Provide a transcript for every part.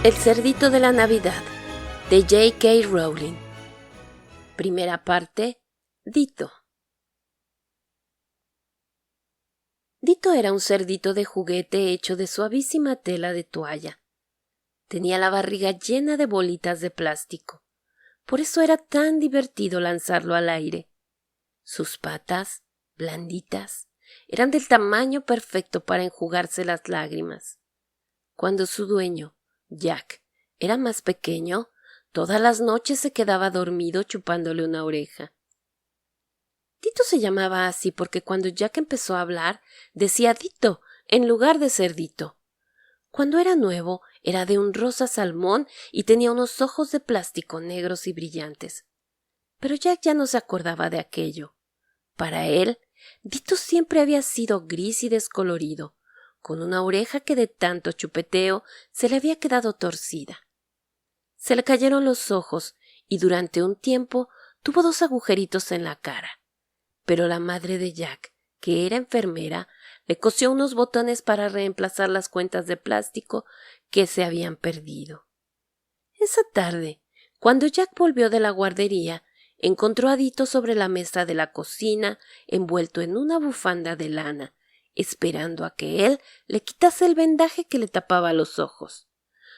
El cerdito de la Navidad, de J.K. Rowling. Primera parte, Dito. Dito era un cerdito de juguete hecho de suavísima tela de toalla. Tenía la barriga llena de bolitas de plástico. Por eso era tan divertido lanzarlo al aire. Sus patas, blanditas, eran del tamaño perfecto para enjugarse las lágrimas. Cuando su dueño, Jack, era más pequeño, todas las noches se quedaba dormido chupándole una oreja. Dito se llamaba así porque cuando Jack empezó a hablar, decía Dito en lugar de cerdito. Cuando era nuevo, era de un rosa salmón y tenía unos ojos de plástico negros y brillantes. Pero Jack ya no se acordaba de aquello. Para él, Dito siempre había sido gris y descolorido, con una oreja que de tanto chupeteo se le había quedado torcida. Se le cayeron los ojos y durante un tiempo tuvo 2 agujeritos en la cara. Pero la madre de Jack, que era enfermera, le cosió unos botones para reemplazar las cuentas de plástico que se habían perdido. Esa tarde, cuando Jack volvió de la guardería, encontró a Dito sobre la mesa de la cocina, envuelto en una bufanda de lana, esperando a que él le quitase el vendaje que le tapaba los ojos.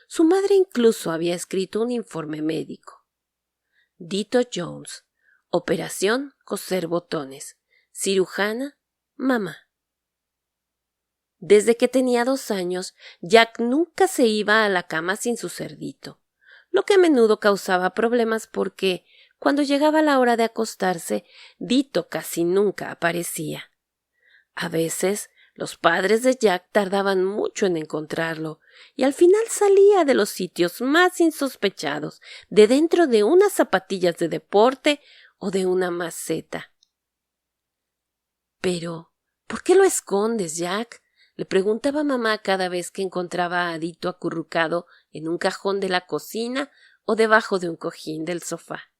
Su madre incluso había escrito un informe médico. Dito Jones. Operación coser botones. Cirujana, mamá. Desde que tenía 2 años, Jack nunca se iba a la cama sin su cerdito, lo que a menudo causaba problemas porque, cuando llegaba la hora de acostarse, Dito casi nunca aparecía. A veces, los padres de Jack tardaban mucho en encontrarlo, y al final salía de los sitios más insospechados, de dentro de unas zapatillas de deporte o de una maceta. Pero, ¿por qué lo escondes, Jack?, le preguntaba mamá cada vez que encontraba a Dito acurrucado en un cajón de la cocina o debajo de un cojín del sofá.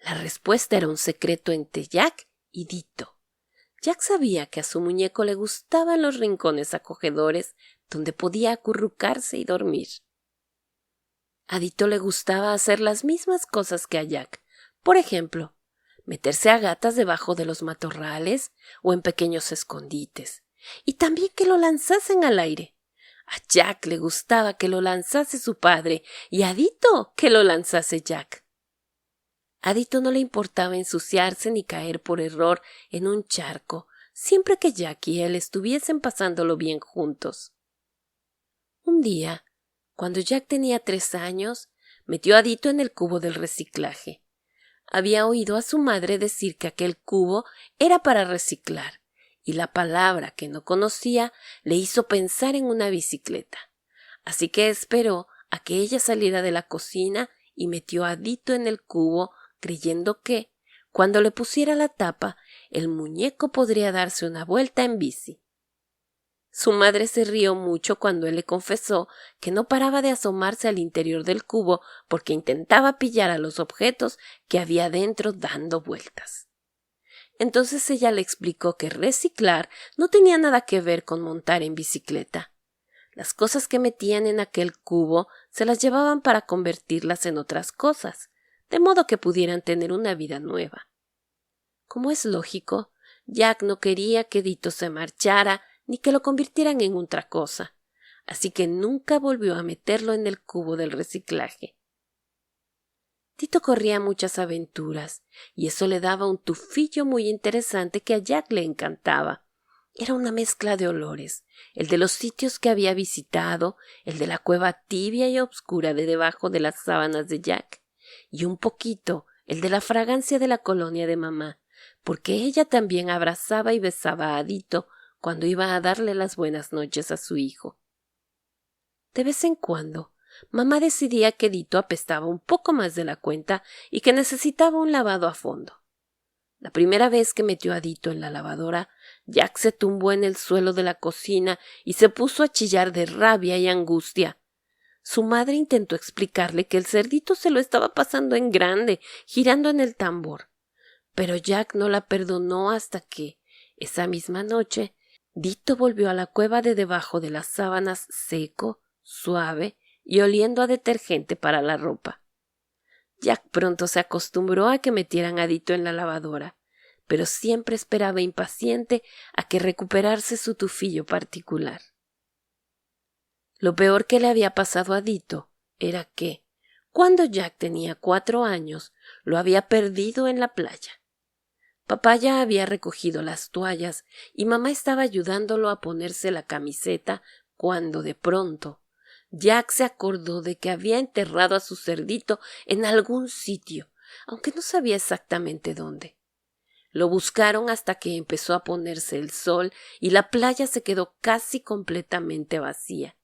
La respuesta era un secreto entre Jack y Dito. Jack sabía que a su muñeco le gustaban los rincones acogedores donde podía acurrucarse y dormir. A Dito le gustaba hacer las mismas cosas que a Jack. Por ejemplo, meterse a gatas debajo de los matorrales o en pequeños escondites. Y también que lo lanzasen al aire. A Jack le gustaba que lo lanzase su padre y a Dito que lo lanzase Jack. A Dito no le importaba ensuciarse ni caer por error en un charco, siempre que Jack y él estuviesen pasándolo bien juntos. Un día, cuando Jack tenía 3 años, metió a Dito en el cubo del reciclaje. Había oído a su madre decir que aquel cubo era para reciclar, y la palabra que no conocía le hizo pensar en una bicicleta. Así que esperó a que ella saliera de la cocina y metió a Dito en el cubo, creyendo que, cuando le pusiera la tapa, el muñeco podría darse una vuelta en bici. Su madre se rió mucho cuando él le confesó que no paraba de asomarse al interior del cubo porque intentaba pillar a los objetos que había dentro dando vueltas. Entonces ella le explicó que reciclar no tenía nada que ver con montar en bicicleta. Las cosas que metían en aquel cubo se las llevaban para convertirlas en otras cosas, de modo que pudieran tener una vida nueva. Como es lógico, Jack no quería que Dito se marchara ni que lo convirtieran en otra cosa, así que nunca volvió a meterlo en el cubo del reciclaje. Dito corría muchas aventuras, y eso le daba un tufillo muy interesante que a Jack le encantaba. Era una mezcla de olores, el de los sitios que había visitado, el de la cueva tibia y obscura de debajo de las sábanas de Jack, y un poquito el de la fragancia de la colonia de mamá, porque ella también abrazaba y besaba a Dito cuando iba a darle las buenas noches a su hijo. De vez en cuando, mamá decidía que Dito apestaba un poco más de la cuenta y que necesitaba un lavado a fondo. La primera vez que metió a Dito en la lavadora, Jack se tumbó en el suelo de la cocina y se puso a chillar de rabia y angustia. Su madre intentó explicarle que el cerdito se lo estaba pasando en grande, girando en el tambor. Pero Jack no la perdonó hasta que, esa misma noche, Dito volvió a la cueva de debajo de las sábanas seco, suave y oliendo a detergente para la ropa. Jack pronto se acostumbró a que metieran a Adito en la lavadora, pero siempre esperaba impaciente a que recuperase su tufillo particular. Lo peor que le había pasado a Adito era que, cuando Jack tenía 4 años, lo había perdido en la playa. Papá ya había recogido las toallas y mamá estaba ayudándolo a ponerse la camiseta cuando de pronto Jack se acordó de que había enterrado a su cerdito en algún sitio, aunque no sabía exactamente dónde. Lo buscaron hasta que empezó a ponerse el sol y la playa se quedó casi completamente vacía.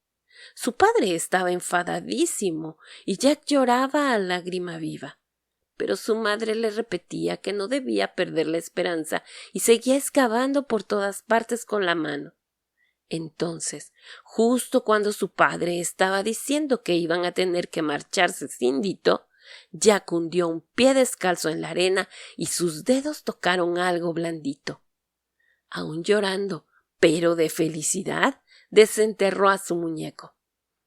Su padre estaba enfadadísimo y Jack lloraba a lágrima viva. Pero su madre le repetía que no debía perder la esperanza y seguía excavando por todas partes con la mano. Entonces, justo cuando su padre estaba diciendo que iban a tener que marcharse sin Dito, Jack hundió un pie descalzo en la arena y sus dedos tocaron algo blandito. Aún llorando, pero de felicidad, desenterró a su muñeco.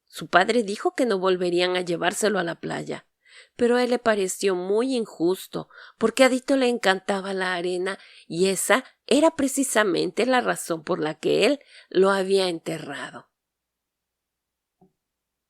Su padre dijo que no volverían a llevárselo a la playa, pero a él le pareció muy injusto, porque a Dito le encantaba la arena y esa era precisamente la razón por la que él lo había enterrado.